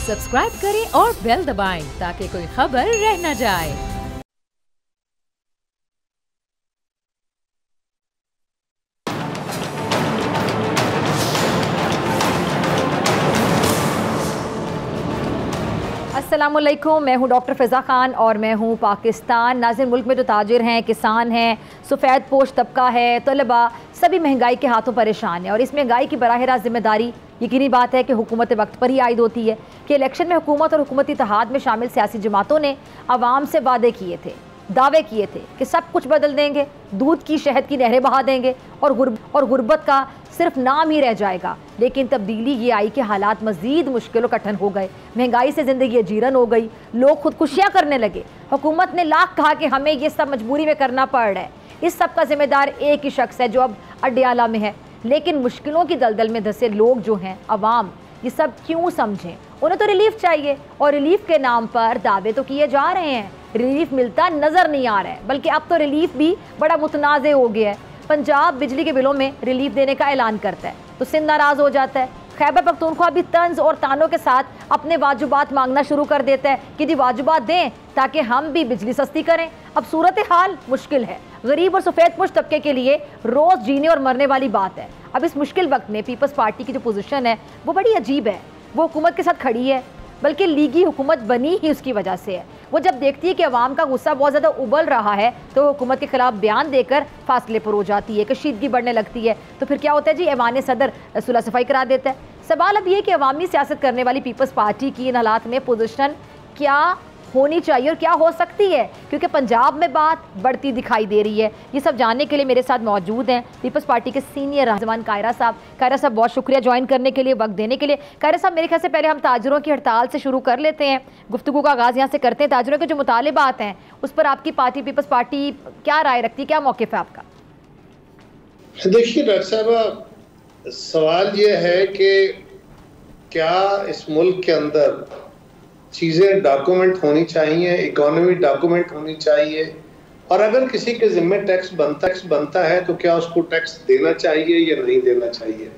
Subscribe करें और bell दबाएं ताकि कोई खबर रह न जाए। अस्सलामुअलैकुम, मैं हूं डॉक्टर फ़िज़ा ख़ान और मैं हूं पाकिस्तान। नाज़रीन, मुल्क में जो ताजिर हैं, किसान हैं, सफ़ेद पोश तबका है, तलबा, सभी महंगाई के हाथों परेशान है। और इस महंगाई की बराह रास्त ज़िम्मेदारी यकीनी बात है कि हुकूमत वक्त पर ही आयद होती है कि इलेक्शन में हुकूमत और हुकूमती इत्तेहाद में शामिल सियासी जमातों ने आवाम से वादे किए थे, दावे किए थे कि सब कुछ बदल देंगे, दूध की शहद की नहरें बहा देंगे और गुर्बत का सिर्फ नाम ही रह जाएगा। लेकिन तब्दीली ये आई कि हालात मज़ीद मुश्किल और कठिन हो गए, महंगाई से ज़िंदगी अजीरन हो गई, लोग खुदकुशियाँ करने लगे। हुकूमत ने लाख कहा कि हमें ये सब मजबूरी में करना पड़ रहा है। इस सब का जिम्मेदार एक ही शख्स है जो अब अड्याला में है। लेकिन मुश्किलों की दलदल में धंसे लोग जो हैं, अवाम, ये सब क्यों समझें? उन्हें तो रिलीफ चाहिए और रिलीफ के नाम पर दावे तो किए जा रहे हैं, रिलीफ मिलता नज़र नहीं आ रहा है। बल्कि अब तो रिलीफ भी बड़ा मुतनाज़ हो गया है। पंजाब बिजली के बिलों में रिलीफ देने का ऐलान करता है तो सिंध नाराज़ हो जाता है। खैबर पख्तूनख्वा भी तंज और तानों के साथ अपने वाजुबात मांगना शुरू कर देता है कि जी वाजुबात दें ताकि हम भी बिजली सस्ती करें। अब सूरत हाल मुश्किल है, गरीब और सफ़ेद पोश तबके के लिए रोज़ जीने और मरने वाली बात है। अब इस मुश्किल वक्त में पीपल्स पार्टी की जो पोजीशन है वो बड़ी अजीब है। वो हुकूमत के साथ खड़ी है, बल्कि लीगी हुकूमत बनी ही उसकी वजह से है। वो जब देखती है कि अवाम का गुस्सा बहुत ज़्यादा उबल रहा है तो हुकूमत के खिलाफ बयान देकर फासले पर हो जाती है, कशीदगी बढ़ने लगती है। तो फिर क्या होता है जी, ऐवान सदर सुलह सफाई करा देता है। सवाल अब ये कि अवामी सियासत करने वाली पीपल्स पार्टी की इन हालात में पोजीशन क्या होनी चाहिए और क्या हो सकती है, क्योंकि पंजाब में बात बढ़ती दिखाई दे रही है। ये सब जानने के लिए मेरे साथ मौजूद हैं पीपल्स पार्टी के सीनियर रहनुमा कायरा साहब। कायरा साहब, बहुत शुक्रिया ज्वाइन करने के लिए, वक्त देने के लिए। कायरा साहब, मेरे ख्याल से पहले हम ताजरों की हड़ताल से शुरू कर लेते हैं, गुफ्तगू का आगाज़ यहाँ से करते हैं। ताजरों के जो मुतालिबात हैं उस पर आपकी पार्टी पीपल्स पार्टी क्या राय रखती है, क्या मौक़िफ़ है आपका? देखिए डॉक्टर साहब, सवाल ये है कि क्या इस मुल्क के अंदर चीज़ें डॉक्यूमेंट होनी चाहिए, इकोनॉमी डॉक्यूमेंट होनी चाहिए, और अगर किसी के ज़िम्मे टैक्स बनता है तो क्या उसको टैक्स देना चाहिए या नहीं देना चाहिए?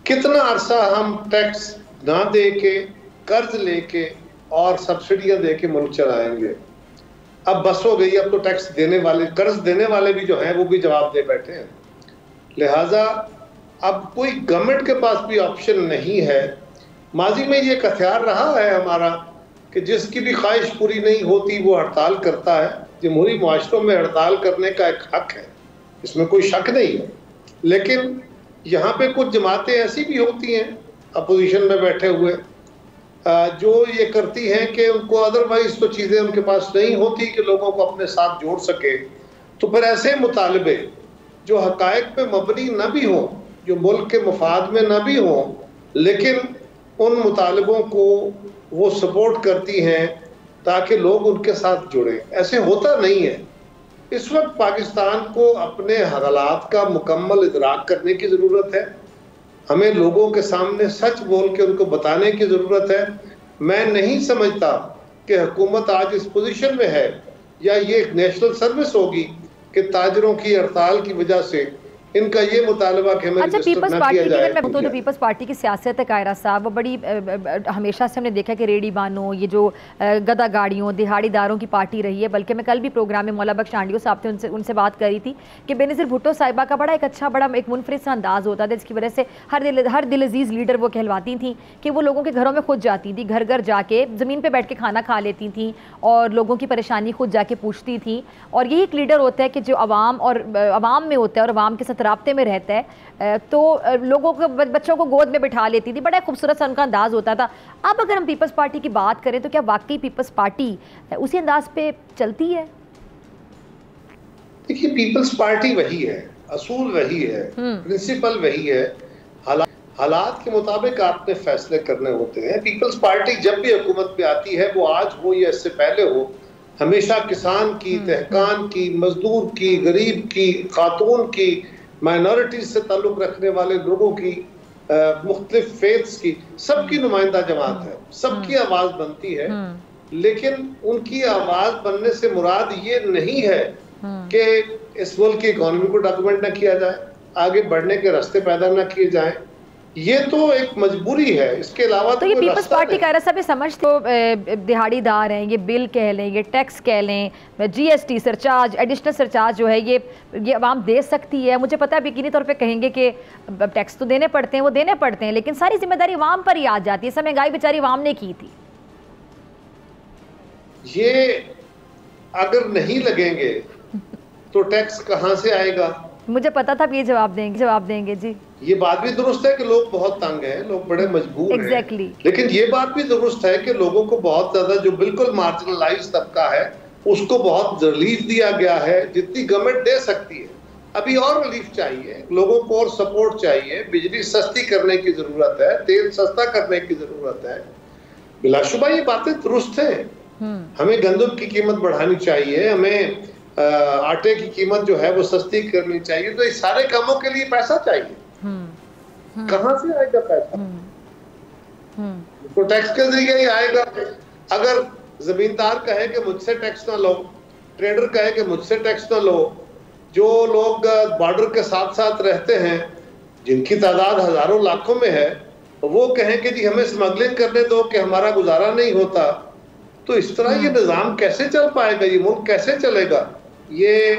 कितना अरसा हम टैक्स ना दे के, कर्ज लेके और सब्सिडियां दे के मुल्क चलाएंगे? अब बस हो गई, अब तो टैक्स देने वाले, कर्ज देने वाले भी जो हैं वो भी जवाब दे बैठे हैं। लिहाजा अब कोई गवर्नमेंट के पास भी ऑप्शन नहीं है। माजी में ये हथियार रहा है हमारा कि जिसकी भी ख्वाहिश पूरी नहीं होती वो हड़ताल करता है। जमहूरी मुआशरों में हड़ताल करने का एक हक है, इसमें कोई शक नहीं है। लेकिन यहाँ पे कुछ जमातें ऐसी भी होती हैं अपोजिशन में बैठे हुए जो ये करती हैं कि उनको अदरवाइज तो चीज़ें उनके पास नहीं होती कि लोगों को अपने साथ जोड़ सके। तो फिर ऐसे मुतालबे जो हकायक पे मबनी न भी हों, जो मुल्क के मफाद में न भी हों, लेकिन उन मुतालबों को वो सपोर्ट करती हैं ताकि लोग उनके साथ जुड़ें। ऐसे होता नहीं है। इस वक्त पाकिस्तान को अपने हालात का मुकम्मल इदराक करने की ज़रूरत है। हमें लोगों के सामने सच बोल के उनको बताने की ज़रूरत है। मैं नहीं समझता कि हुकूमत आज इस पोजीशन में है या ये एक नेशनल सर्विस होगी कि ताजरों की हड़ताल की वजह से इनका ये मुतालबा कि हमें पीपल्स पार्टी की, अगर मैं तो पीपल्स पार्टी की सियासत है कायरा साहब, वो बड़ी हमेशा से हमने देखा कि रेडी बानों, ये जो गदा गाड़ियों, दिहाड़ीदारों की पार्टी रही है। बल्कि मैं कल भी प्रोग्राम में मौला बख्श आंडियो साहब थे, उनसे बात करी थी कि बेनज़ीर भुट्टो साहिबा का बड़ा एक अच्छा, बड़ा एक मुनफरिद सा अंदाज़ होता था, जिसकी वजह से हर दिल अजीज़ लीडर वो कहलवाती थी कि वो लोगों के घरों में खुद जाती थी, घर घर जाके ज़मीन पर बैठ के खाना खा लेती थी और लोगों की परेशानी खुद जाके पूछती थी। और यही एक लीडर होता है कि जो अवाम में होता है और अवाम के साथ राब्ते में रहता है, तो लोगों को, बच्चों को गोद में बिठा लेती थी। बड़ा खूबसूरत सा उनका अंदाज़ होता था। अब अगर हम पीपल्स पार्टी की बात करें तो क्या वाकई पीपल्स पार्टी उसी अंदाज पे चलती है? देखिए, पीपल्स पार्टी वही है, असूल वही है, प्रिंसिपल वही है। हालात के मुताबिक आपने फैसले करने होते हैं। पीपल्स पार्टी जब भी हुकूमत पे आती है, वो आज हो या इससे पहले हो, हमेशा किसान की, तहकान की, मजदूर की, गरीब की, खातून की, माइनॉरिटीज से ताल्लुक़ रखने वाले लोगों की, मुख्तलिफ फेथ्स की, सबकी नुमाइंदा जमात है, सबकी आवाज़ बनती है। लेकिन उनकी आवाज़ बनने से मुराद ये नहीं है कि इस मुल्क की इकॉनमी को डॉक्यूमेंट ना किया जाए, आगे बढ़ने के रास्ते पैदा ना किए जाएं, ये तो एक मजबूरी है, इसके अलावा तो ये पीपल्स पार्टी कायरा साहब समझते हो, दिहाड़ीदार हैं, ये बिल कह लें, ये टैक्स कह लें, जीएसटी सरचार्ज, एडिशनल सरचार्ज जो है ये आवाम दे सकती है। मुझे पता है यकीनी तौर पे कहेंगे कि टैक्स तो देने पड़ते हैं, वो देने पड़ते हैं, लेकिन सारी जिम्मेदारी आवाम पर ही आ जाती है। सब महंगाई बेचारी आवाम ने की थी। ये अगर नहीं लगेंगे तो टैक्स कहाँ से आएगा? मुझे पता था आप ये जवाब देंगे जी। ये बात भी दुरुस्त है कि लोग बहुत तंग हैं, लोग बड़े मजबूर हैं, लेकिन ये बात भी दुरुस्त है कि लोगों को बहुत ज्यादा, जो बिल्कुल मार्जिनलाइज तबका है, उसको बहुत रिलीफ दिया गया है जितनी गवर्नमेंट दे सकती है। अभी और रिलीफ चाहिए, लोगों को और सपोर्ट चाहिए। बिजली सस्ती करने की जरूरत है, तेल सस्ता करने की जरूरत है। बिलाशुबा ये बातें दुरुस्त है। हमें गंदम की कीमत बढ़ानी चाहिए, हमें आटे की कीमत जो है वो सस्ती करनी चाहिए। तो इस सारे कामों के लिए पैसा चाहिए। कहां से आएगा पैसा? तो टैक्स के जरिए ही आएगा। अगर जमींदार कहे कि मुझसे टैक्स ना लो, ट्रेडर कहे कि मुझसे टैक्स ना लो, जो लोग बॉर्डर के साथ साथ रहते हैं जिनकी तादाद हजारों लाखों में है, वो कहें कि जी हमें स्मगलिंग करने दो कि हमारा गुजारा नहीं होता, तो इस तरह ये निजाम कैसे चल पाएगा? ये मुल्क कैसे चलेगा? ये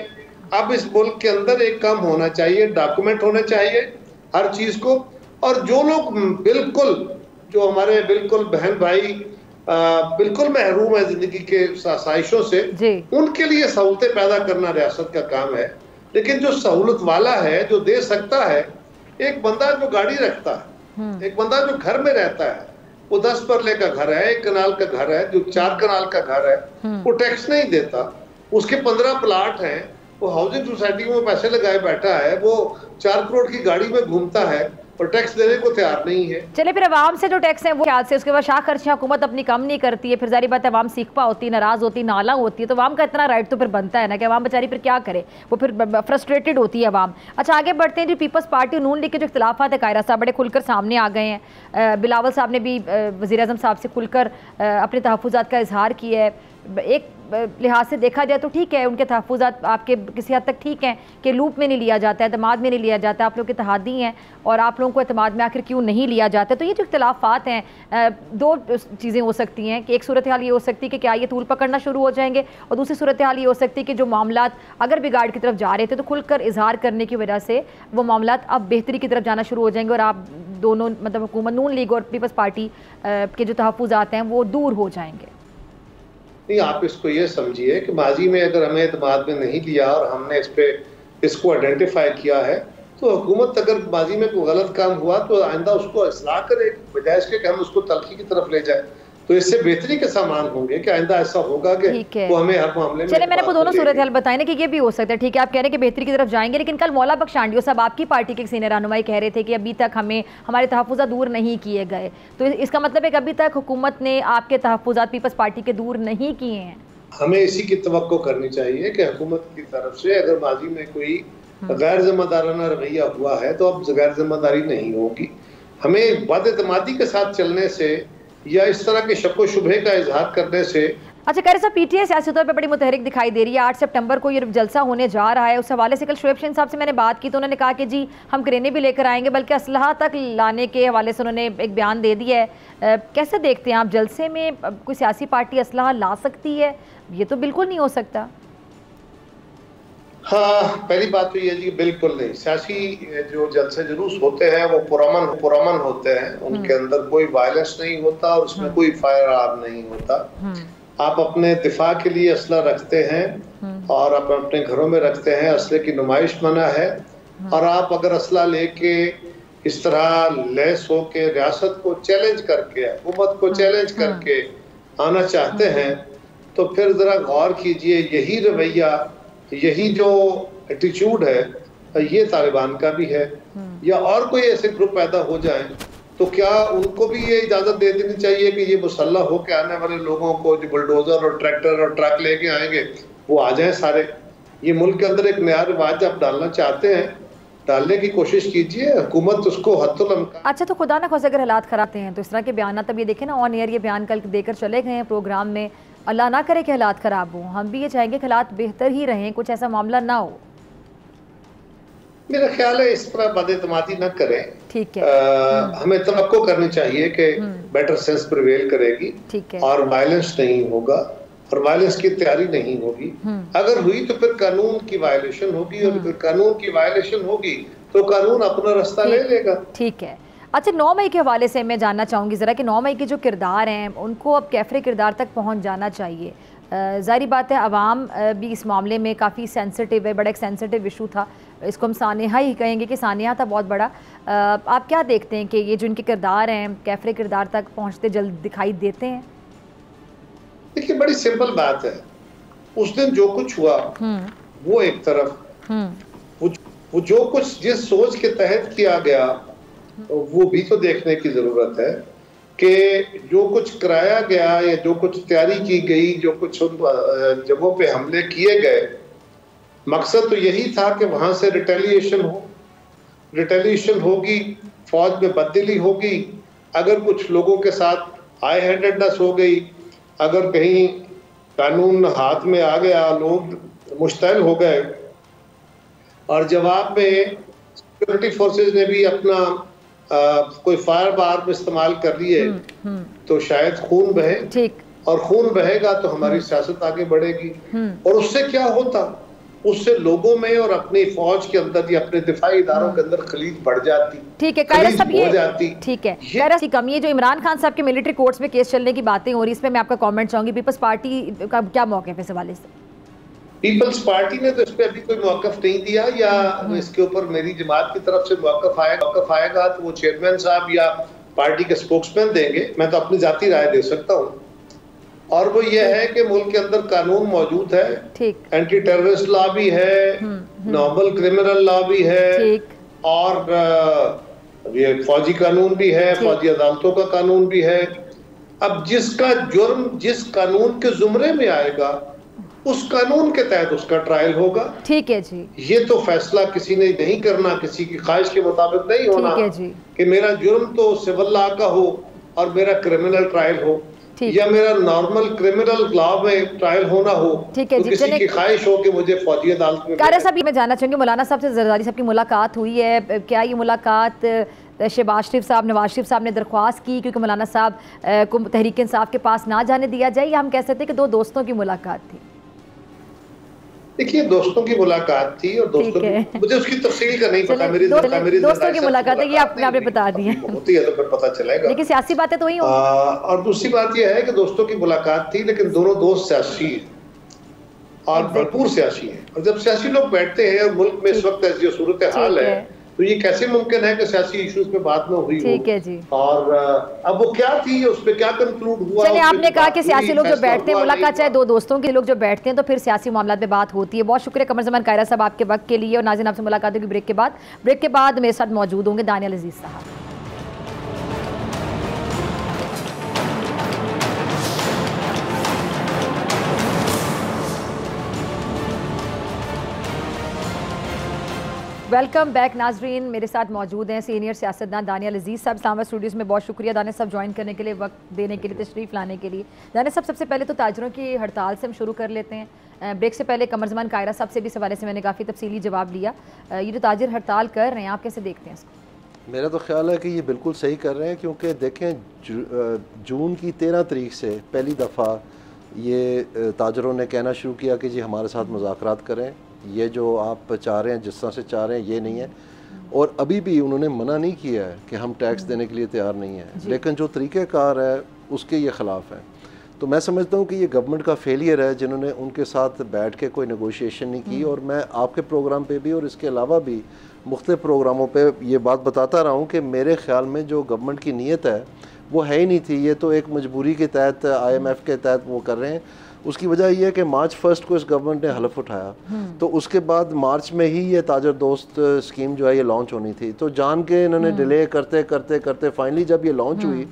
अब इस मुल्क के अंदर एक काम होना चाहिए, डॉक्यूमेंट होने चाहिए हर चीज को। और जो लोग बिल्कुल, जो हमारे बिल्कुल बहन भाई बिल्कुल महरूम है जिंदगी के आसाइशों से, उनके लिए सहूलतें पैदा करना रियासत का काम है। लेकिन जो सहूलत वाला है, जो दे सकता है, एक बंदा जो गाड़ी रखता है, एक बंदा जो घर में रहता है, वो 10 परले का घर है, 1 कनाल का घर है, जो 4 कनाल का घर है, वो टैक्स नहीं देता। उसके 15 प्लाट हैं, वो हाउसिंग सोसाइटी में पैसे लगाए बैठा है, वो 4 करोड़ की गाड़ी में घूमता है और टैक्स देने को तैयार नहीं है। चले फिर आवाम से जो टैक्स है वो ख्याल से, उसके बाद शाह खर्चियाँ हुकूमत अपनी कम नहीं करती है, फिर जारी बात है आवाम सीखपा होती है, नाराज होती है, नाला होती है, तो आवाम का इतना राइट तो फिर बनता है ना कि आवाम बेचारी फिर क्या करे, वो फिर फ्रस्ट्रेटेड होती है आवाम। अच्छा आगे बढ़ते हैं। जो पीपल्स पार्टी नून लीग के जो इख्तिलाफात है कायरा साहब बड़े खुलकर सामने आ गए हैं। बिलावल साहब ने भी वज़ीर आज़म साहब से खुलकर अपने तहफ़्फ़ुज़ात का इजहार किया है। एक लिहाज से देखा जाए तो ठीक है, उनके तहफ़्फ़ुज़ात आपके किसी हद तक ठीक हैं कि लूप में नहीं लिया जाता है, एतमाद में नहीं लिया जाता, आप लोग इत्तेहादी हैं और आप लोगों को एतमाद में आखिर क्यों नहीं लिया जाता। तो ये जो इख्तिलाफ़ात हैं, 2 चीज़ें हो सकती हैं कि एक सूरत हाल ये हो सकती है कि क्या ये तूल पकड़ना शुरू हो जाएंगे, और दूसरी सूरत हाल ये हो सकती है कि जो मामलात अगर बिगाड़ की तरफ जा रहे थे तो खुलकर इजहार करने की वजह से वो मामलात अब बेहतरी की तरफ जाना शुरू हो जाएंगे और आप दोनों, मतलब हुकूमत नून लीग और पीपल्स पार्टी के जो तहफ़्फ़ुज़ात हैं वो दूर हो जाएंगे। नहीं, आप इसको ये समझिए कि माजी में अगर हमें एतमाद में नहीं लिया और हमने इसको आइडेंटिफाई किया है, तो हुकूमत अगर माजी में कोई गलत काम हुआ तो आइंदा उसको इस्लाह करे, बजाय इसके कि हम उसको तलखी की तरफ ले जाए। तो इससे बेहतरी के सामान होंगे कि आइंदा ऐसा होगा कि वो हमें हर मामले में। चले मैंने आपको दोनों सूरत हाल बताए ना कि ये भी हो सकता है, ठीक है, आप कह रहे हैं कि बेहतरी की तरफ जाएंगे, लेकिन कल मौला बख्श आंडियो साहब आपकी पार्टी के सीनियर रहनुमाई कह रहे थे कि अभी तक हमें हमारे तहफ़्फ़ुज़ात दूर नहीं किए गए। तो इसका मतलब है कि अभी तक हुकूमत ने आपके तहफ़्फ़ुज़ात पीपल्स पार्टी के दूर नहीं किए हैं। हमें इसी की तवक्को करनी चाहिए कि हुकूमत की तरफ से अगर माजी में कोई गैर जिम्मेदाराना रवैया हुआ है तो अब गैर जिम्मेदारी नहीं होगी। हमें बदएतमादी के साथ चलने से या इस तरह के शक व शुबहे का इजहार करने से। अच्छा कह रहे साहब, पीटीआई सियासी तौर पर बड़ी मुतहरिक दिखाई दे रही है। 8 सितंबर को ये जलसा होने जा रहा है, उस हवाले से कल शोएब शहीन साहब से मैंने बात की तो उन्होंने कहा कि जी हम क्रेनें भी लेकर आएंगे, बल्कि असलहा तक लाने के हवाले से उन्होंने एक बयान दे दिया है। कैसे देखते हैं आप, जलसे में कोई सियासी पार्टी असलहा ला सकती है? ये तो बिल्कुल नहीं हो सकता। हाँ, पहली बात तो ये जी बिल्कुल नहीं। सियासी जो जलसे जुलूस होते हैं वो पुरअमन होते हैं, उनके अंदर कोई वायलेंस नहीं होता और उसमें कोई फायर आर्म नहीं होता। आप अपने दिफा के लिए असला रखते हैं और आप अपने घरों में रखते हैं, असले की नुमाइश मना है। और आप अगर असला लेके इस तरह लैस होके रियासत को चैलेंज करके, हुकूमत को चैलेंज करके आना चाहते हैं, तो फिर जरा गौर कीजिए, यही रवैया, यही जो एटीट्यूड है, ये तालिबान का भी है। या और कोई ऐसे ग्रुप पैदा हो जाए तो क्या उनको भी ये इजाजत दे देनी चाहिए कि ये मुसल्लह होकर आने वाले लोगों को, जो बुलडोजर और ट्रैक्टर और ट्रक लेके आएंगे, वो आ जाएं सारे। ये मुल्क के अंदर एक नया रिवाज आप डालना चाहते हैं, डालने की कोशिश कीजिए, हुकूमत उसको हत्तुल। अच्छा, तो खुदा ना खास्ता अगर हालात खराब हैं तो इस तरह के बयान, तब ये देखें ना ऑन एयर ये बयान कल देकर चले गए हैं प्रोग्राम में, अल्लाह ना करे कि हालात ख़राब हों, हम भी ये चाहेंगे कि हालात बेहतर ही रहें, कुछ ऐसा मामला ना हो। मेरा ख्याल है इस पर बदएतमादी न करें। ठीक है। हमें तवक्को करनी चाहिए कि बेटर सेंस प्रिवेल करेगी। ठीक है। और वायलेंस नहीं होगा और वायलेंस की तैयारी नहीं होगी। अगर हुई तो फिर कानून की वायलेशन होगी और फिर कानून की वायलेशन होगी तो कानून अपना रास्ता ले लेगा। ठीक है। अच्छा, 9 मई के हवाले से मैं जानना चाहूँगी ज़रा कि 9 मई के जो किरदार हैं उनको अब कैफरे किरदार तक पहुँच जाना चाहिए। ज़ाहिर बात है आवाम भी इस मामले में काफ़ी सेंसिटिव है, बड़ा एक सेंसिटिव इशू था, इसको हम सानिया ही कहेंगे कि सानिया था बहुत बड़ा। आप क्या देखते हैं कि ये जो इनके किरदार हैं कैफरे किरदार तक पहुँचते जल्द दिखाई देते हैं? देखिए, बड़ी सिंपल बात है, उस दिन जो कुछ हुआ वो एक तरफ, वो जो कुछ जिस सोच के तहत किया गया वो भी तो देखने की जरूरत है कि जो कुछ कराया गया या जो कुछ तैयारी की गई, जो कुछ जगहों पे हमले किए गए, मकसद तो यही था कि वहां से रिटेलिएशन होगी, फौज में बददिली होगी। अगर कुछ लोगों के साथ हाई हैंडेडनेस हो गई, अगर कहीं कानून हाथ में आ गया, लोग मुश्तैल हो गए और जवाब में सिक्योरिटी फोर्सेस ने भी अपना कोई फायर बार इस्तेमाल कर लिए तो शायद खून बहे। ठीक। और खून बहेगा तो हमारी सियासत आगे बढ़ेगी। और उससे क्या होता, उससे लोगों में और अपनी फौज के अंदर या अपने दिफाई इदारों के अंदर खलीज बढ़ जाती। ठीक है कायरा साहब, ये जाती। ठीक है कायरा की कमी है जो इमरान खान साहब के मिलिट्री कोर्ट्स में केस चलने की बातें हो रही, इस पे मैं आपका कमेंट चाहूंगी। पीपल्स पार्टी का क्या मौक़िफ़ है इस हवाले से? पीपल्स पार्टी ने तो इस पे अभी कोई मौक़िफ़ नहीं दिया या इसके ऊपर मेरी जमात की तरफ से मौक़िफ़ आएगा तो वो चेयरमैन साहब या पार्टी के स्पोक्समैन देंगे। मैं तो अपनी जाती राय दे सकता हूँ और वो ये है कि मुल्क के अंदर कानून मौजूद है, एंटी टेररिस्ट लॉ भी है, नॉर्मल क्रिमिनल लॉ भी है और ये फौजी कानून भी है, फौजी अदालतों का कानून भी है। अब जिसका जुर्म जिस कानून के जुमरे में आएगा उस कानून के तहत उसका ट्रायल होगा। ठीक है जी। ये तो फैसला किसी ने नहीं करना, किसी की ख्वाहिश के मुताबिक नहीं होना। ठीक है जी। कि मेरा जुर्म तो सिविल लॉ का हो और मेरा क्रिमिनल ट्रायल हो या मेरा नॉर्मल क्रिमिनल लॉ में ट्रायल होना हो। ठीक है तो जी। किसी की ख्वाहिश हो कि मुझे फौजी अदालत में। कायरा साहब, मैं जानना चाहूंगी मौलाना साहब से जरदारी साहब की मुलाकात हुई है, क्या ये मुलाकात शहबाज शरीफ साहब, नवाज शरीफ साहब ने दरख्वास्त की क्योंकि मौलाना साहब को तहरीक इंसाफ के पास ना जाने दिया जाए, या हम कह सकते हैं कि दो दोस्तों की मुलाकात थी? देखिए, दोस्तों की मुलाकात थी और दोस्तों की, मुझे उसकी तफसील का नहीं पता। मेरी दोस्तों की मुलाकात है, ये आपने बता दी है, होती है तो फिर पता चलेगा। लेकिन सियासी बातें तो ही हो। और दूसरी बात यह है कि दोस्तों की मुलाकात थी लेकिन दोनों दोस्त सियासी हैं और भरपूर सियासी हैं। और जब सियासी लोग बैठते हैं और मुल्क में इस वक्त ऐसी सूरत हाल है तो ये कैसे मुमकिन है कि सियासी इश्यूज पे बात न हुई हो। ठीक है जी। और अब वो क्या थी, उस पे क्या कंक्लूड हुआ? चलिए, आपने कहा कि सियासी लोग जो बैठते हैं, मुलाकात चाहे दो दोस्तों के लोग जो बैठते हैं तो फिर सियासी मामला पे बात होती है। बहुत शुक्रिया कमर ज़मान कायरा साहब आपके वक्त के लिए। और नाज़रीन, आपसे मुलाकात होगी ब्रेक के बाद मेरे साथ मौजूद होंगे दानियल अजीज साहब। वेलकम बैक नाजरीन, मेरे साथ मौजूद हैं सीनियर सियासतदान दानियल अजीज़ साहब। इस्लामाबाद स्टूडियोज़ में बहुत शुक्रिया दानियल साहब ज्वाइन करने के लिए, वक्त देने के लिए, तशरीफ़ लाने के लिए। दानियल साहब, सबसे पहले तो ताजरों की हड़ताल से हम शुरू कर लेते हैं। ब्रेक से पहले कमर ज़मान कायरा साहब से भी इस हवाले से मैंने काफ़ी तफसीली जवाब लिया। ये जो ताजिर हड़ताल कर रहे हैं, आप कैसे देखते हैं इसको? मेरा तो ख्याल है कि ये बिल्कुल सही कर रहे हैं क्योंकि देखें जून की 13 तारीख से पहली दफ़ा ये ताजरों ने कहना शुरू किया कि जी हमारे साथ मुज़ाकरात करें, ये जो आप चाह रहे हैं जिस तरह से चाह रहे हैं ये नहीं है। और अभी भी उन्होंने मना नहीं किया है कि हम टैक्स देने के लिए तैयार नहीं हैं, लेकिन जो तरीक़ेकार है उसके ये ख़िलाफ़ है। तो मैं समझता हूँ कि ये गवर्नमेंट का फेलियर है जिन्होंने उनके साथ बैठ के कोई नेगोशिएशन नहीं की। और मैं आपके प्रोग्राम पे भी और इसके अलावा भी मुख्तलिफ प्रोग्रामों पे ये बात बताता रहा हूँ कि मेरे ख़्याल में जो गवर्नमेंट की नीयत है वो है ही नहीं थी। ये तो एक मजबूरी के तहत IMF के तहत वो कर रहे हैं। उसकी वजह यह है कि मार्च 1 को इस गवर्नमेंट ने हलफ उठाया, तो उसके बाद मार्च में ही ये ताजर दोस्त स्कीम जो है ये लॉन्च होनी थी। तो जान के इन्होंने डिले करते करते करते फाइनली जब ये लॉन्च हुई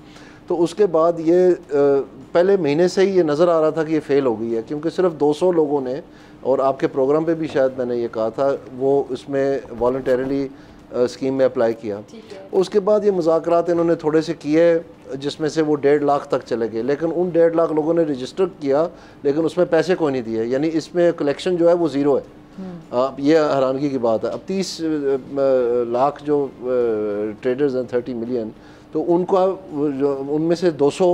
तो उसके बाद ये पहले महीने से ही ये नज़र आ रहा था कि ये फेल हो गई है, क्योंकि सिर्फ 200 लोगों ने, और आपके प्रोग्राम पे भी शायद मैंने ये कहा था, वो इसमें वॉलंटरीली स्कीम में अप्लाई किया। उसके बाद ये मुज़ाकरात इन्होंने थोड़े से किए जिसमें से वो 1.5 लाख तक चले गए, लेकिन उन 1.5 लाख लोगों ने रजिस्टर किया लेकिन उसमें पैसे कोई नहीं दिए, यानी इसमें कलेक्शन जो है वो ज़ीरो है। ये हैरानगी की बात है। अब 30 लाख जो ट्रेडर्स हैं, 30 मिलियन, तो उनका उनमें से 200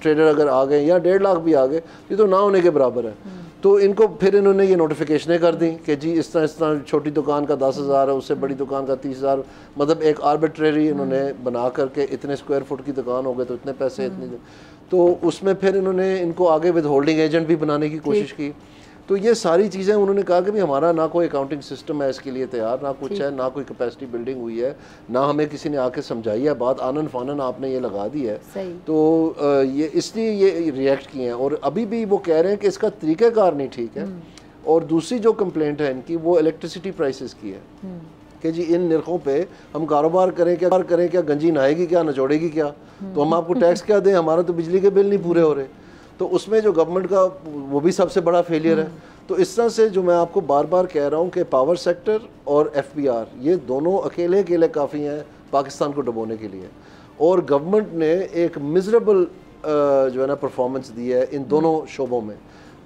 ट्रेडर अगर आ गए या 1.5 लाख भी आ गए, ये तो ना होने के बराबर है। तो इनको फिर इन्होंने ये नोटिफिकेशनें कर दी कि जी इस तरह छोटी दुकान का 10,000 है, उससे बड़ी दुकान का 30,000, मतलब एक आर्बिट्रेरी इन्होंने बना करके इतने स्क्वायर फुट की दुकान हो गए तो इतने पैसे, इतने, तो उसमें फिर इन्होंने इनको आगे विद होल्डिंग एजेंट भी बनाने की कोशिश की। तो ये सारी चीज़ें उन्होंने कहा कि भाई हमारा ना कोई अकाउंटिंग सिस्टम है इसके लिए तैयार, ना कुछ है, ना कोई कैपेसिटी बिल्डिंग हुई है, ना हमें किसी ने आके समझाई है, बात आनन फानन आपने ये लगा दी है। तो ये इसलिए ये रिएक्ट किए हैं। और अभी भी वो कह रहे हैं कि इसका तरीक़ाकार नहीं ठीक है। और दूसरी जो कंप्लेंट है इनकी वो इलेक्ट्रिसिटी प्राइसेस की है कि जी इन निर्खों पे हम कारोबार करें क्या गंजी नहाएगी क्या, नचोड़ेगी क्या, तो हम आपको टैक्स क्या दें, हमारा तो बिजली के बिल नहीं पूरे हो रहे। तो उसमें जो गवर्नमेंट का वो भी सबसे बड़ा फेलियर है। तो इस तरह से जो मैं आपको बार बार कह रहा हूँ कि पावर सेक्टर और FBR ये दोनों अकेले काफ़ी हैं पाकिस्तान को डुबोने के लिए। और गवर्नमेंट ने एक मिजरेबल जो है ना परफॉर्मेंस दी है इन दोनों शोबों में।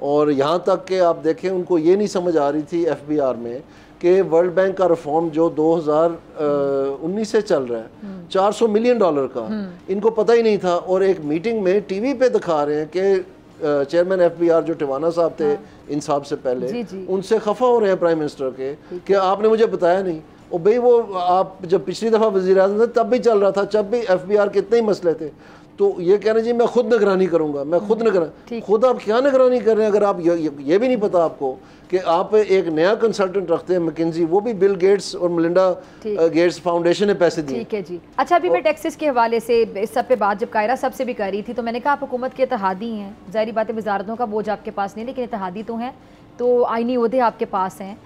और यहाँ तक कि आप देखें उनको ये नहीं समझ आ रही थी FBR में कि वर्ल्ड बैंक का रिफॉर्म जो 2019 से चल रहा है $400 मिलियन का, इनको पता ही नहीं था। और एक मीटिंग में टीवी पे दिखा रहे हैं कि चेयरमैन FBR जो टिवाना साहब थे इंसाफ से पहले, उनसे खफा हो रहे हैं प्राइम मिनिस्टर के कि आपने मुझे बताया नहीं। और भाई वो आप जब पिछली दफ़ा वज़ीर आज़म थे तब भी चल रहा था, जब भी FBR के इतने ही मसले थे। तो ये कह रहे जी मैं खुद निगरानी करूंगा, मैं खुद निगरानी, खुद आप क्या निगरानी कर रहे हैं अगर आप ये भी नहीं पता आपको कि आप एक नया कंसल्टेंट रखते हैं मैकिन्जी, वो भी बिल गेट्स और मेलिंडा गेट्स फाउंडेशन ने पैसे दिए। ठीक है जी। अच्छा, अभी मैं टैक्सेस के हवाले से इस सब पे बात जब कायरा सबसे भी कर रही थी तो मैंने कहा आप हुकूमत के इत्तेहादी हैं, ज़ाहिर बात है वजारतों का बोझ आपके पास नहीं, लेकिन इत्तेहादी तो हैं, तो आईनी ओहदे आपके पास हैं।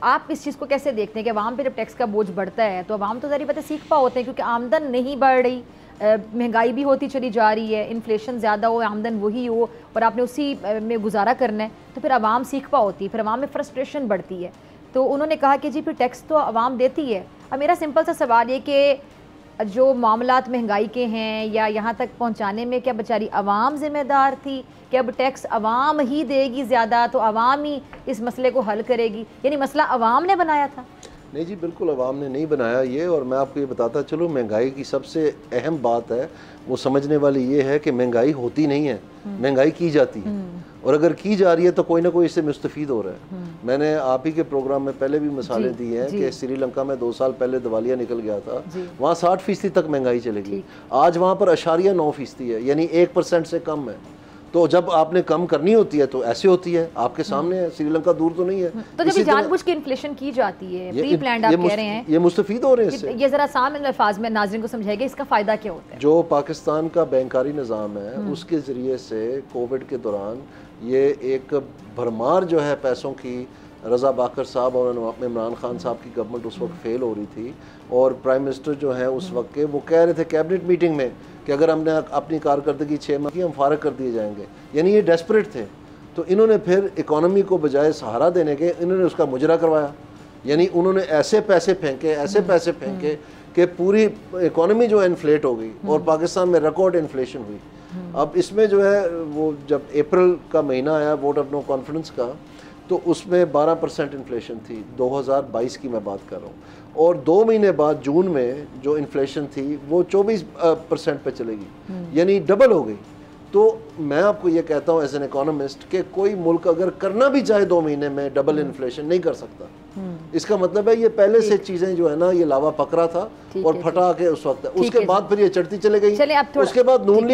आप इस चीज़ को कैसे देखते हैं कि अवाम पे जब टैक्स का बोझ बढ़ता है तो अवाम तो ज़ाहिर बात है सीख पा होते हैं, क्योंकि आमदन नहीं बढ़ रही, महंगाई भी होती चली जा रही है, इन्फ्लेशन ज़्यादा हो, आमदन वही हो और आपने उसी में गुजारा करना है, तो फिर आवाम सीख पा होती है, फिर आवाम में फ्रस्ट्रेशन बढ़ती है। तो उन्होंने कहा कि जी फिर टैक्स तो आवाम देती है। अब मेरा सिंपल सा सवाल ये कि जो मामलात महंगाई के हैं या यहाँ तक पहुँचाने में क्या बेचारी आवाम ज़िम्मेदार थी कि अब टैक्स आवाम ही देगी ज़्यादा, तो आवाम ही इस मसले को हल करेगी, यानी मसला आवाम ने बनाया था? नहीं जी, बिल्कुल अवाम ने नहीं बनाया ये। और मैं आपको ये बताता चलो, महंगाई की सबसे अहम बात है वो समझने वाली ये है कि महंगाई होती नहीं है, महंगाई की जाती है। और अगर की जा रही है तो कोई ना कोई इससे मुस्तफ़ीद हो रहा है। मैंने आप ही के प्रोग्राम में पहले भी मिसालें दी हैं कि श्रीलंका में 2 साल पहले दिवालिया निकल गया था, वहाँ 60% तक महंगाई चलेगी, आज वहाँ पर 0.9% है, यानी 1% से कम है। तो जब आपने कम करनी होती है तो ऐसे होती है, आपके सामने है, श्रीलंका दूर तो नहीं है। तो जब जानबूझ के इन्फ्लेशन की जाती है, प्री प्लान्ड आप कह रहे हैं, ये मुस्तफीद हो रहे हैं इससे। ये जरा आसान अल्फाज में नाज़रीन को समझाइए इसका फ़ायदा क्या होता है? जो पाकिस्तान का बैंकारी निज़ाम है उसके ज़रिए से कोविड के दौरान ये एक भरमार जो है पैसों की, रज़ा बाकर साहब और इमरान खान साहब की गवर्नमेंट उस वक्त फेल हो रही थी और प्राइम मिनिस्टर जो हैं उस वक्त के वो कह रहे थे कैबिनेट मीटिंग में कि अगर हमने अपनी कारकर्दगी 6 माह की हम फारग कर दिए जाएंगे, यानी ये डेस्परेट थे। तो इन्होंने फिर इकोनॉमी को बजाय सहारा देने के इन्होंने उसका मुजरा करवाया, यानी उन्होंने ऐसे पैसे फेंके कि पूरी इकोनॉमी जो है इन्फ्लेट हो गई और पाकिस्तान में रिकॉर्ड इन्फ्लेशन हुई। अब इसमें जो है वो जब अप्रैल का महीना आया वोट ऑफ नो कॉन्फिडेंस का, तो उसमें 12% इन्फ्लेशन थी, 2022 की मैं बात कर रहा हूँ। और 2 महीने बाद जून में जो इन्फ्लेशन थी वो 24% पे चलेगी, यानी डबल हो गई। तो मैं आपको ये कहता हूँ एज एन इकोनॉमिस्ट कि कोई मुल्क अगर करना भी चाहे 2 महीने में डबल इन्फ्लेशन नहीं कर सकता। इसका मतलब है ये पहले से चीज़ें जो है ना ये लावा पकड़ा था और फटा के उस वक्त, उसके बाद फिर ये चढ़ती चले गई। उसके बाद नून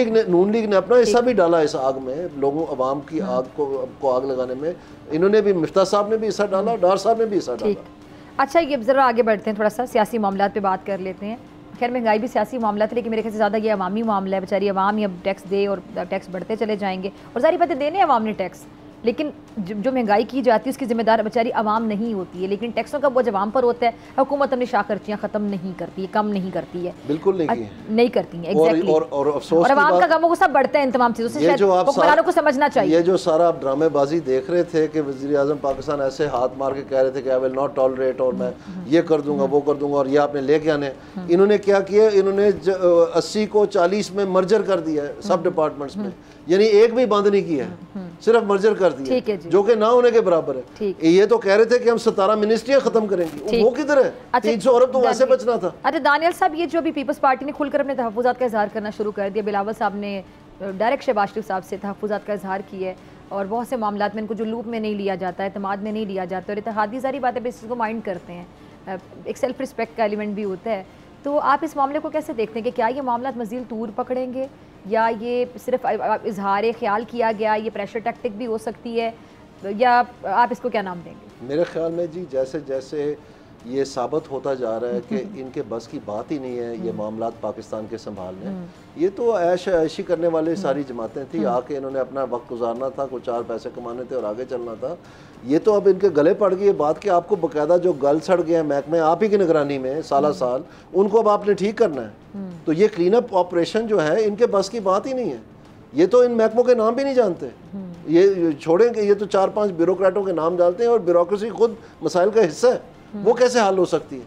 लीग ने अपना हिस्सा भी डाला इस आग में, लोगों अवाम की आग को आग लगाने में इन्होंने भी, मिफ्ता साहब ने भी हिस्सा डाला, डार साहब ने भी हिस्सा डाला। अच्छा, ये ज़रा आगे बढ़ते हैं, थोड़ा सा सियासी मामलात पे बात कर लेते हैं। खैर महंगाई भी सियासी मामला था, लेकिन मेरे ख्याल से ज़्यादा ये अवामी मामला है। बेचारी अवाम ही अब टैक्स दे और टैक्स बढ़ते चले जाएंगे और सारी बातें देने अवाम ने टैक्स, लेकिन जो महंगाई की जाती है उसकी जिम्मेदार बेचारी अवाम नहीं होती है, लेकिन टैक्सों का बोझ अवाम पर होता है। हुकूमत अपनी शाखर्चियाँ ख़त्म नहीं करती है, कम नहीं करती है, बिल्कुल नहीं करती है एग्जैक्टली। और अवाम का गम गुस्सा बढ़ता है इन तमाम चीज़ों से, हुक्मरानों को समझना चाहिए। ये जो सारा आप ड्रामेबाजी देख रहे थे कि वज़ीर आज़म पाकिस्तान ऐसे हाथ मार के कह रहे थे कि आई विल नॉट टॉलरेट और मैं ये कर दूंगा वो कर दूंगा और ये आपने लेके आने, इन्होंने क्या किया, इन्होंने 80 को 40 में मर्जर कर दिया है सब डिपार्टमेंट्स में, यानी एक भी बंद नहीं किया है। सिर्फ मर्जर कर दिया, जो कि ना होने के बराबर है। ये तो कह रहे थे कि हम 17 मिनिस्ट्रियां खत्म करेंगे, वो किधर है? 300 अरब तो वैसे बचना था। अच्छा दानियल साहब, ये जो अभी पीपल्स पार्टी ने खुलकर अपने तहफ़्फ़ुज़ात का इजहार करना शुरू कर दिया, बिलावल साहब ने डायरेक्ट शहबाज शरीफ साहब से तहफ़्फ़ुज़ात का इजहार किया है और बहुत से मामलात में इनको जो लूप में नहीं लिया जाता है, एतमाद में नहीं लिया जाता और इत्तेहादी सारी बातें भी इसको माइंड करते हैं, एक सेल्फ रिस्पेक्ट का एलिमेंट भी होता है। तो आप इस मामले को कैसे देखते हैं कि क्या ये मामला मज़ीद तूर पकड़ेंगे या ये सिर्फ इजहार ख्याल किया गया, ये प्रेशर टैक्टिक भी हो सकती है, या आप इसको क्या नाम देंगे? मेरे ख्याल में जी जैसे जैसे ये साबित होता जा रहा है कि इनके बस की बात ही नहीं है ये मामलात पाकिस्तान के संभालने, ये तो ऐशी करने वाले सारी जमातें थी, आके इन्होंने अपना वक्त गुजारना था, कुछ 4 पैसे कमाने थे और आगे चलना था। ये तो अब इनके गले पड़ गई ये बात कि आपको बाकायदा जो गल सड़ गए हैं महकमे आप ही की निगरानी में साल साल, उनको अब आपने ठीक करना है। तो ये क्लीन अप ऑपरेशन जो है इनके बस की बात ही नहीं है। ये तो इन महकमों के नाम भी नहीं जानते, ये छोड़ेंगे, ये तो 4-5 ब्यूरोक्रेटों के नाम डालते हैं और ब्यूरोक्रेसी खुद मसाइल का हिस्सा है, वो कैसे हल हो सकती है?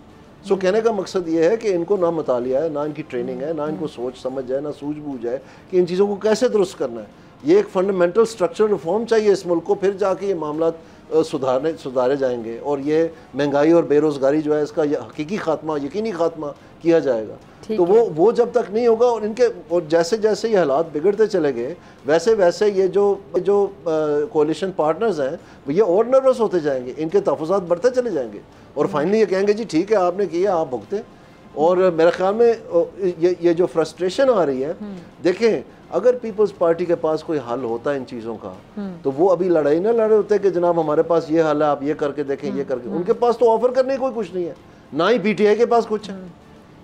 सो कहने का मकसद ये है कि इनको ना मुतालिया है, ना इनकी ट्रेनिंग है, ना इनको सोच समझ है, ना सूझबूझ है कि इन चीज़ों को कैसे दुरुस्त करना है। ये एक फंडामेंटल स्ट्रक्चरल रिफॉर्म चाहिए इस मुल्क को, फिर जाके ये मामला सुधारे जाएंगे और ये महंगाई और बेरोज़गारी जो है इसका हकीकी खात्मा, यकीनी खात्मा किया जाएगा। तो वो जब तक नहीं होगा और इनके और जैसे जैसे ये हालात बिगड़ते चले गए वैसे वैसे ये जो कोalition पार्टनर्स हैं ये और नर्वस होते जाएंगे, इनके तहफ़्फ़ुज़ात बढ़ते चले जाएंगे और फाइनली ये कहेंगे जी ठीक है आपने किया, आप भुगते। और मेरे ख्याल में ये जो फ्रस्ट्रेशन आ रही है, देखें अगर पीपल्स पार्टी के पास कोई हल होता है इन चीज़ों का तो वो अभी लड़ाई ना लड़े होते कि जनाब हमारे पास ये हल है, आप ये करके देखें, ये करके। उनके पास तो ऑफर करने कोई कुछ नहीं है, ना ही पीटीआई के पास कुछ है।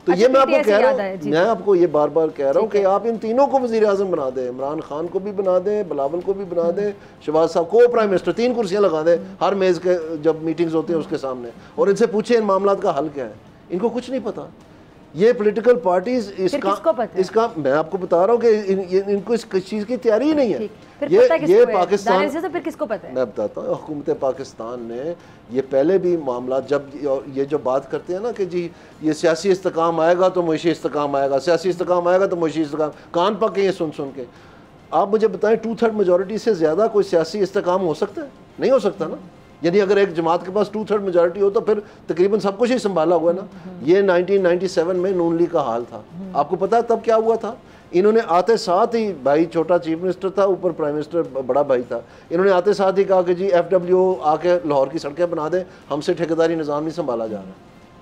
तो ये मैं आपको कह रहा हूँ, मैं आपको ये बार बार कह रहा हूँ कि आप इन तीनों को वज़ीर आज़म बना दें, इमरान खान को भी बना दें, बिलावल को भी बना दें, शहबाज साहब को प्राइम मिनिस्टर, 3 कुर्सियाँ लगा दें हर मेज़ के जब मीटिंग्स होती हैं उसके सामने, और इनसे पूछे इन मामलात का हल क्या है। इनको कुछ नहीं पता। ये पॉलिटिकल पार्टीज इसका मैं आपको बता रहा हूँ कि इनको इस चीज़ की तैयारी ही नहीं है। ये पाकिस्तान से फिर किसको पता है? मैं बताता हूँ, हुकूमत पाकिस्तान ने ये पहले भी मामला जब ये जो बात करते हैं ना कि जी ये सियासी इस्तेकाम आएगा तो मुशी इस्तेकाम आएगा, सियासी इस्तेकाम आएगा तो मुशी इस्तेकाम, कान पके ये सुन सुन के। आप मुझे बताएं 2/3 मेजॉरिटी से ज़्यादा कोई सियासी इस्तेकाम हो सकता है? नहीं हो सकता ना। यानी अगर एक जमात के पास 2/3 मेजॉरिटी हो तो फिर तकरीबन सब कुछ ही संभाला हुआ है ना। ये 1997 में नून लीग का हाल था, आपको पता है तब क्या हुआ था? इन्होंने आते साथ ही, भाई छोटा चीफ मिनिस्टर था, ऊपर प्राइम मिनिस्टर बड़ा भाई था, इन्होंने आते साथ ही कहा कि जी FWO आके लाहौर की सड़कें बना दें, हमसे ठेकेदारी निज़ाम नहीं संभाला जा रहा,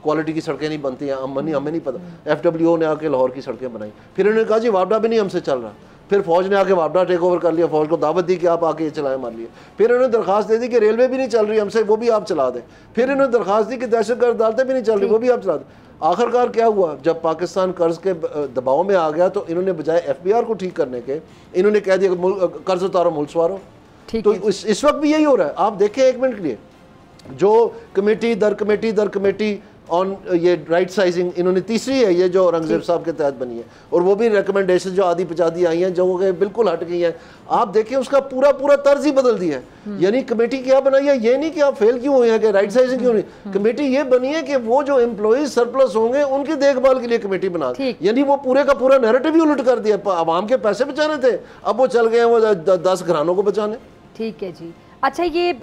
क्वालिटी की सड़कें नहीं बनती हैं, हमें नहीं पता। FWO ने आके लाहौर की सड़कें बनाई, फिर इन्होंने कहा जी वापडा भी नहीं हमसे चल रहा, फिर फौज ने आके वापडा टेक ओवर कर लिया, फौज को दावत दी कि आप आके ये चलाएं मार लिए। फिर इन्होंने दरखास्त दे दी कि रेलवे भी नहीं चल रही हमसे, वो भी आप चला दें। फिर इन्होंने दरखास्त दी कि दहशतगर्द अदालतें भी नहीं चल रही, वो भी आप चला दें। आखिरकार क्या हुआ, जब पाकिस्तान कर्ज के दबाव में आ गया तो इन्होंने बजाय FBR को ठीक करने के इन्होंने कह दिया कर्ज उतारो मुल्क सवारो। तो इस वक्त भी यही हो रहा है। आप देखें एक मिनट के लिए, जो कमेटी दर कमेटी ऑन ये राइट साइजिंग इन्होंने तीसरी है ये जो औरंगजेब साहब के तहत बनी है, और वो भी रिकमेंडेशन जो आधी पचादी आई हैं जो बिल्कुल हट गई हैं। आप देखें उसका पूरा तर्ज ही बदल दिया है। यानी कमेटी क्या बनाई है, ये नहीं कि आप फेल क्यों हुए हैं कि राइट साइजिंग क्यों नहीं, कमेटी ये बनी है कि वो जो एम्प्लॉइज सरप्लस होंगे उनकी देखभाल के लिए कमेटी बना दी। यानी वो पूरे का पूरा नैरेटिव ही उलट कर दिया। आवाम के पैसे बचाने थे, अब वो चल गए हैं वो 10 घरानों को बचाने। ठीक है जी। अच्छा, ये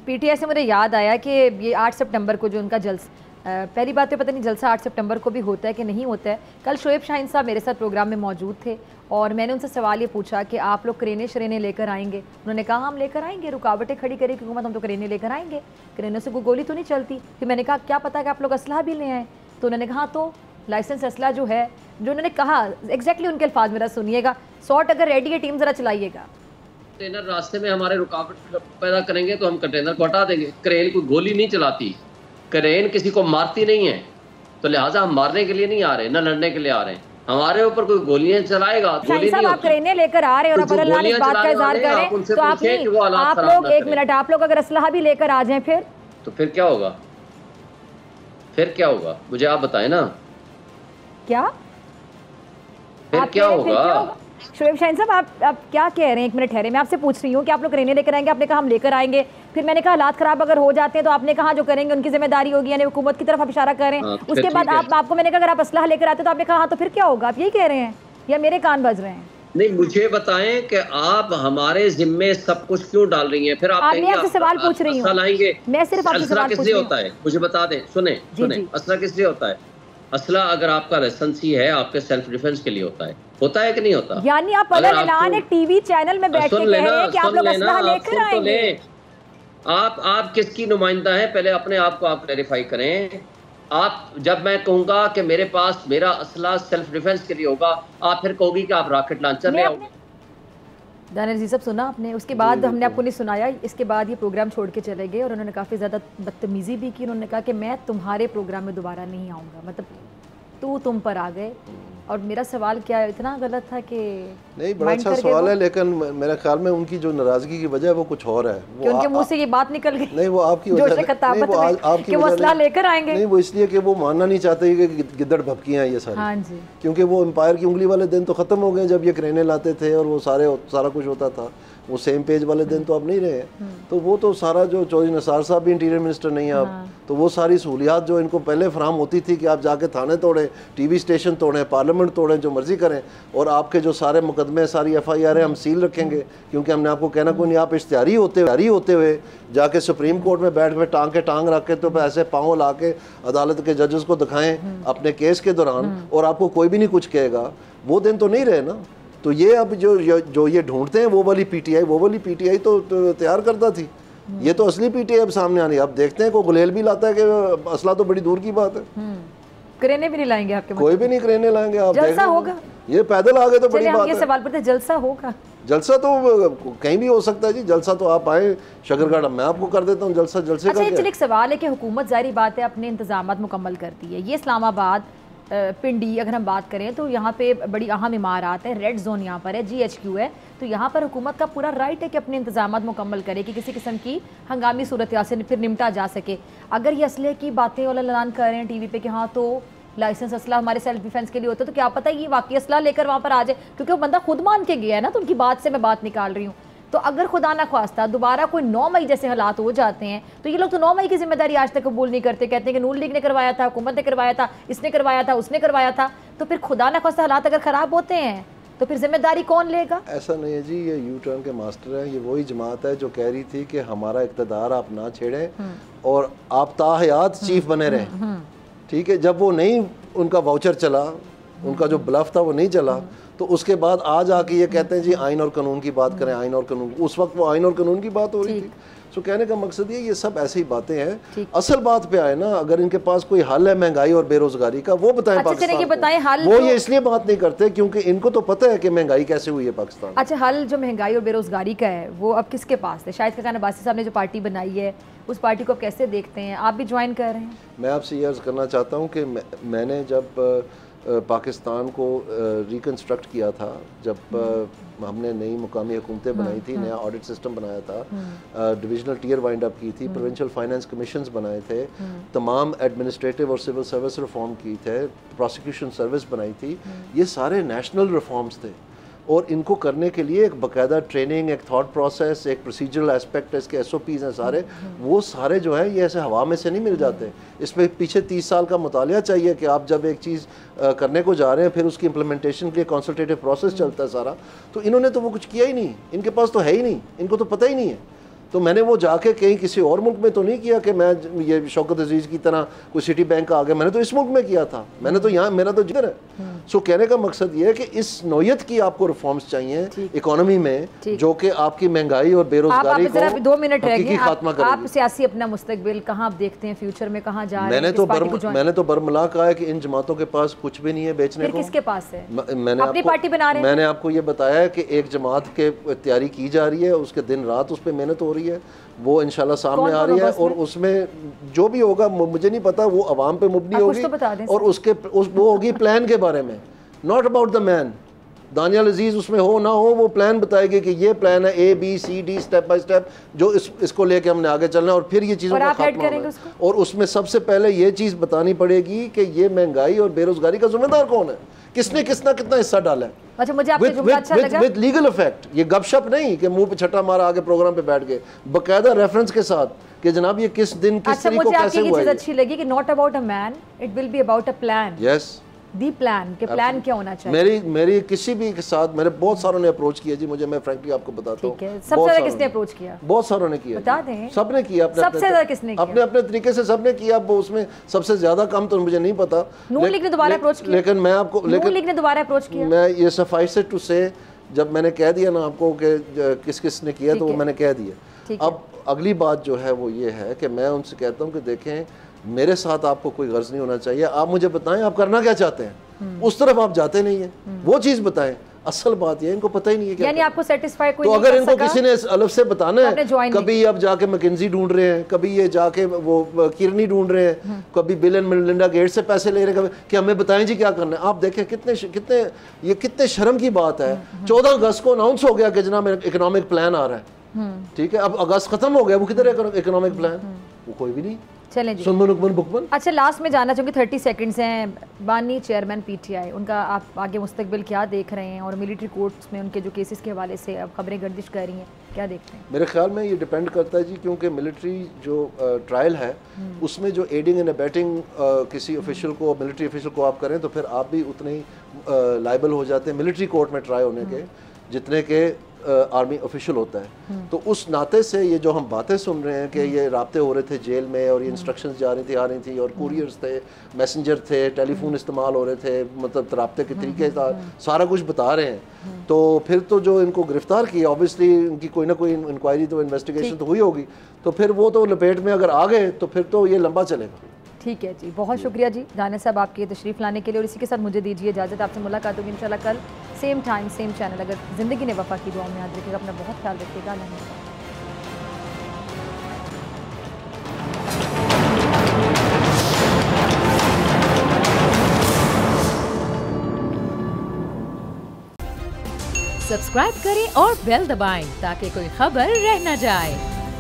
PTI से मुझे याद आया कि ये 8 सितंबर को जो उनका जलसा, पहली बात तो पता नहीं जलसा 8 सितंबर को भी होता है कि नहीं होता है। कल शोएब शाहीन साहब मेरे साथ प्रोग्राम में मौजूद थे और मैंने उनसे सवाल ये पूछा कि आप लोग क्रेनें शरेने लेकर आएंगे? उन्होंने कहा हम लेकर आएंगे, रुकावटें खड़ी करेगी हुकूमत, हम तो क्रेनें लेकर आएंगे, क्रेनों से कोई गोली तो नहीं चलती। फिर मैंने कहा क्या पता कि आप लोग असलहा भी ले आएँ? तो उन्होंने कहा तो लाइसेंस असला जो है, जो उन्होंने कहा एग्जैक्टली उनके अल्फाज मेरा सुनिएगा, 100 अगर रेडी है टीम ज़रा चलाइएगा। कंटेनर रास्ते में हमारे रुकावट पैदा करेंगे तो हम कंटेनर को हटा देंगे। क्रेन कोई गोली नहीं चलाती, क्रेन किसी को मारती नहीं है, तो लिहाजा हम मारने के लिए नहीं आ रहे, न लड़ने के लिए आ रहे हैं। हमारे ऊपर कोई गोलियां चलाएगा, गोली नहीं, आप क्रेनें लेकर आ रहे हैं और अब अल्लाह ने इस बात का इज़हार करें तो आप लोग एक मिनट, आप लोग अगर असलहा भी लेकर आ जाएं फिर क्या होगा? फिर क्या होगा मुझे आप बताएं ना, क्या फिर क्या होगा? शोएब शाहीन साहब आप क्या कह रहे हैं? एक मिनट ठहरे, मैं आपसे पूछ रही हूँ कि आप लोग क्रेनें लेकर आएंगे, आपने कहा हम लेकर आएंगे, फिर मैंने कहा हालात खराब अगर हो जाते हैं तो आपने कहा जो करेंगे उनकी जिम्मेदारी होगी, यानी हुकूमत की तरफ आप इशारा कर रहे हैं। उसके बाद आपको मैंने कहा अगर आप असलहा लेकर आते तो आपने कहा हाँ तो फिर क्या होगा? आप यही कह रहे हैं या मेरे कान बज रहे हैं? नहीं, मुझे बताएं कि आप हमारे जिम्मे सब कुछ क्यों डाल रही हैं? फिर आप मैं आपसे सवाल पूछ रही हूँ, लाएंगे, मैं सिर्फ आपसे असला सवाल किस पूछ लिए रही होता है? मुझे बता दें, सुने सुने, असला किस लिए होता है? असला अगर आपका लाइसेंसी है, आपके सेल्फ डिफेंस के लिए होता है कि नहीं होता? यानी आप ऐलान एक टीवी चैनल में बैठ के कह रहे हैं कि आप लोग असला लेकर आएंगे। आप किसकी नुमाइंदा है? पहले अपने आप को आप क्लैरिफाई करें। आप, जब मैं कहूंगा कि मेरे पास मेरा असला सेल्फ डिफेंस के लिए होगा, आप फिर कहोगी कि आप रॉकेट लॉन्चर ले आओगे। दानिश जी सब सुना आपने, उसके बाद हमने आपको नहीं सुनाया, इसके बाद ये प्रोग्राम छोड़ के चले गए और उन्होंने काफ़ी ज़्यादा बदतमीज़ी भी की। उन्होंने कहा कि मैं तुम्हारे प्रोग्राम में दोबारा नहीं आऊँगा, मतलब तुम पर आ गए। और मेरा सवाल क्या इतना गलत था कि नहीं, बड़ा अच्छा सवाल है, लेकिन मेरे ख्याल में उनकी जो नाराज़गी की वजह है वो कुछ और है। वो उनके मुंह से ये बात निकल गई। नहीं, वो आपकी वजह नहीं, वो आपकी वजह लेकर आएंगे। नहीं, वो इसलिए कि वो मानना नहीं चाहते कि गिद्दड़ भपकियाँ ये सारी। हाँ जी, क्योंकि वो एम्पायर की उंगली वाले दिन तो ख़त्म हो गए जब ये क्रेने लाते थे और वो सारा कुछ होता था। वो सेम पेज वाले दिन तो अब नहीं रहे। तो वो तो सारा जो चौधरी निसार साहब भी इंटीरियर मिनिस्टर नहीं है अब, तो वो सारी सहूलियात जो इनको पहले फराहम होती थी कि आप जाके थाने तोड़ें, टीवी स्टेशन तोड़ें, पार्लियामेंट तोड़ें, जो मर्जी करें, और आपके जो सारे मुकदमे, सारी FIR हम सील रखेंगे, क्योंकि हमने आपको कहना कोई नहीं, आप इश्तिहारी होते हुए जाके सुप्रीम कोर्ट में बैठ के टांग के टांग रख के तो ऐसे पाँव ला के अदालत के जजेस को दिखाएं अपने केस के दौरान, और आपको कोई भी नहीं कुछ कहेगा। वो दिन तो नहीं रहे ना। तो ये अब जो ये ढूंढते हैं वो वाली PTI तो तैयार करता थी। ये तो असली PTI अब सामने आनी है। अब देखते हैं, कोई गुलेल भी लाता है कि असला तो बड़ी दूर की बात है। क्रेने भी नहीं लाएंगे आपके, कोई भी नहीं क्रेने लाएंगे। आप जलसा होगा, ये पैदल आ गए तो बड़ी बात है। ये सवाल पर जलसा होगा, जलसा तो कहीं भी हो सकता है जी। जलसा तो आप आए शकरगढ़, मैं आपको कर देता हूँ जलसा। जलसे का एक सवाल है कि हुकूमत जारी बात है अपने इंतजामात मुकम्मल करती है। ये इस्लामाबाद, पिंडी अगर हम बात करें तो यहाँ पे बड़ी अहम इमारत है, रेड जोन यहाँ पर है, GHQ है। तो यहाँ पर हुकूमत का पूरा राइट है कि अपने इंतजामात मुकम्मल करे कि किसी किस्म की हंगामी सूरत से फिर निपटा जा सके। अगर ये असले की बातें और ऐलान कर रहे हैं टीवी पे कि हाँ तो लाइसेंस असला हमारे सेल्फ डिफेंस के लिए होता है, तो क्या पता है ये वाकई असला लेकर वहाँ पर आ जाए, क्योंकि वो बंदा खुद मान के गया है ना। तो उनकी बात से मैं बात निकाल रही हूँ। तो अगर खुदा ना ख्वास्ता दोबारा कोई 9 मई जैसे हालात हो जाते हैं, तो ये लोग तो 9 मई की जिम्मेदारी आज तक कबूल नहीं करते। कहते हैं कि नून लीग ने करवाया था, हुकूमत ने करवाया था, इसने करवाया था, उसने करवाया था। तो फिर खुदा ना ख्वास्ता हालात अगर ख़राब होते हैं तो फिर जिम्मेदारी कौन लेगा? ऐसा नहीं है जी, ये यू टर्न के मास्टर हैं। ये वही जमात है जो कह रही थी कि हमारा इक़्तिदार आप ना छेड़ें और आप ताहयात चीफ बने रहें। ठीक है, जब वो नहीं, उनका वाउचर चला, उनका जो ब्लफ था वो नहीं चला, तो उसके बाद आज आके ये कहते हैं जी आइन और कानून की बात करें, आइन और कानून। उस वक्त वो आइन और कानून की बात हो रही थी। सो कहने का मकसद ये सब ऐसी ही बातें हैं। असल बात पे आए ना, अगर इनके पास कोई हल है महंगाई और बेरोजगारी का, वो बताएं पाकिस्तान को। वो ये इसलिए बात नहीं करते क्योंकि इनको तो पता है कि महंगाई कैसे हुई है पाकिस्तान। अच्छा, हल जो महंगाई और बेरोजगारी का है वो अब किसके पास है? शाहिद खान अब्बासी साहब ने जो पार्टी बनाई है, उस पार्टी को आप कैसे देखते हैं? आप भी ज्वाइन कर रहे हैं? मैं आपसे ये अर्ज़ करना चाहता हूँ कि मैंने जब पाकिस्तान को रिकन्स्ट्रक्ट किया था, जब हमने नई मुकामी हुकूमतें बनाई थी, नया ऑडिट सिस्टम बनाया था, डिविजनल टियर वाइंड अप की थी, प्रोविंशियल फाइनेंस कमीशंस बनाए थे, तमाम एडमिनिस्ट्रेटिव और सिविल सर्विस रिफॉर्म की थे, प्रोसिक्यूशन सर्विस बनाई थी, ये सारे नेशनल रिफॉर्म्स थे। और इनको करने के लिए एक बाकायदा ट्रेनिंग, एक थॉट प्रोसेस, एक प्रोसीजरल एस्पेक्ट है, इसके SOPs हैं सारे। वो सारे जो है ये ऐसे हवा में से नहीं मिल जाते। इसमें पीछे 30 साल का मुतालिया चाहिए कि आप जब एक चीज़ करने को जा रहे हैं, फिर उसकी इम्प्लीमेंटेशन के लिए कंसल्टेटिव प्रोसेस चलता है सारा। तो इन्होंने तो वो कुछ किया ही नहीं, इनके पास तो है ही नहीं, इनको तो पता ही नहीं है। तो मैंने वो जाके कहीं किसी और मुल्क में तो नहीं किया कि मैं ये शौकत अजीज़ की तरह कोई सिटी बैंक का आ गया, मैंने तो इस मुल्क में किया था। मैंने तो यहाँ, मेरा तो जिधर है। सो कहने का मकसद ये है कि इस नौयत की आपको रिफॉर्म्स चाहिए इकोनॉमी में, जो कि आपकी महंगाई और बेरोजगारी को 2 मिनट रह गए, खात्मा करेगी। आप सियासी अपना मुस्तकबिल कहाँ आप देखते हैं, फ्यूचर में कहाँ जा रहे हैं? मैंने तो बरमला कहा है कि इन जमातों के पास कुछ भी नहीं है बेचने को। किसके पास है? अपनी पार्टी बना रहे हैं। मैंने आपको ये बताया है कि एक जमात के तैयारी की जा रही है, उसके दिन रात उस पर मेहनत हो रही है, वो इंशाल्लाह सामने आ रही है। और उसमें जो भी होगा मुझे नहीं पता, वो अवाम पे मुबनी होगी और वो होगी प्लान के बारे में, not about the man. Daniyal Aziz उसमें हो ना हो, वो प्लान बताएगी कि ये प्लान है ABCD स्टेप बाय स्टेप, जो इसको लेके हमने आगे चलना है और फिर ये चीज़ों का खात्मा होना है। और उसमें सबसे पहले ये चीज़ बतानी पड़ेगी कि ये महंगाई और बेरोजगारी का जिम्मेदार कौन है, किसने कितना हिस्सा डाला है। अच्छा, मुझे आपका जुमला अच्छा लगा। विद लीगल इफेक्ट, ये गपशप नहीं कि मुंह पे छट्टा मारा आगे प्रोग्राम पे बैठ गए, बकायदा रेफरेंस के साथ कि जनाब ये किस दिन किस तरीके को कैसे हुआ। मुझे आपकी ये चीज़ अच्छी लगी कि not about a man, it will be about a plan. Yes, the plan के प्लान क्या होना चाहिए? मेरी किसी भी के साथ मेरे बहुत सारों ने अप्रोच किया जी मुझे, मैं फ्रैंकली आपको बताता हूँ। सबसे ज्यादा किसने अप्रोच किया? बहुत सारों ने किया, बता दें। सबने किया, सबसे ज्यादा किसने किया? अपने अपने तरीके से सबने किया। वो उसमें सबसे ज्यादा कम तो मुझे नहीं पता। नून लीग ने दोबारा अप्रोच किया, लेकिन मैं आपको नून लीग ने दोबारा अप्रोच किया। मैं ये सफाइस टू से जब मैंने कह दिया ना आपको कि किस किस ने किया, तो वो मैंने कह दिया। अब अगली बात जो है वो ये है कि मैं उनसे कहता हूँ कि देखें, मेरे साथ आपको कोई गर्ज नहीं होना चाहिए। आप मुझे बताएं आप करना क्या चाहते हैं, उस तरफ आप जाते नहीं हैं। वो चीज़ बताएं। असल बात ये इनको पता ही नहीं है क्या, यानी आपको सेटिस्फाई कोई तो नहीं अगर कर इनको सका, किसी ने अलग से बताना है, कभी अब जाके मैकेंजी ढूंढ रहे हैं, कभी ये जाके वो किरनी ढूंढ रहे हैं, कभी बिल एंड मेलिंडा गेट्स से पैसे ले रहे हैं, कभी कि हमें बताएं जी क्या करना है। आप देखें कितने शर्म की बात है। 14 अगस्त को अनाउंस हो गया कि जनाब इकोनॉमिक प्लान आ रहा है, ठीक है। अब अगस्त खत्म हो गया, वो किधर है इकोनॉमिक प्लान? वो कोई भी नहीं। चलें जी। बुकमन। अच्छा, लास्ट में जानना चाहूँगी, 30 सेकंड्स हैं। बानी चेयरमैन पीटीआई, उनका आप आगे मुस्तकबिल क्या देख रहे हैं? और मिलिट्री कोर्ट्स में उनके जो केसेस के हवाले से अब खबरें गर्दिश कर रही हैं, क्या देखते हैं? मेरे ख्याल में ये डिपेंड करता है जी, क्योंकि मिलिट्री जो ट्रायल है उसमें जो एडिंग एंड अबेटिंग किसी ऑफिशियल को, मिलिट्री ऑफिशियल को आप करें तो फिर आप भी उतने ही लाइबल हो जाते हैं मिलिट्री कोर्ट में ट्राई होने के जितने के आर्मी ऑफिशियल होता है। तो उस नाते से ये जो हम बातें सुन रहे हैं कि ये राब्ते हो रहे थे जेल में और ये इंस्ट्रक्शंस जा रही थी आ रही थी और कुरियर्स थे, मैसेंजर थे, टेलीफोन इस्तेमाल हो रहे थे, मतलब राब्ते के तरीके सारा कुछ बता रहे हैं। तो फिर तो जो इनको गिरफ्तार किया, ऑब्वियसली इनकी कोई ना कोई इंक्वायरी तो इन्वेस्टिगेशन तो हुई होगी, तो फिर वो तो लपेट में अगर आ गए तो फिर तो ये लंबा चलेगा। ठीक है जी, बहुत शुक्रिया जी दानिया साहब आपके तशरीफ़ लाने के लिए। और इसी के साथ मुझे दीजिए इजाज़त, आपसे मुलाकात होगी इंशाल्लाह कल सेम टाइम सेम चैनल। अगर ज़िंदगी ने वफ़ा की, दुआ में याद रखिएगा, अपना बहुत ख्याल रखिएगा। नहीं सब्सक्राइब करें और बेल दबाएं ताकि कोई खबर रह न जाए।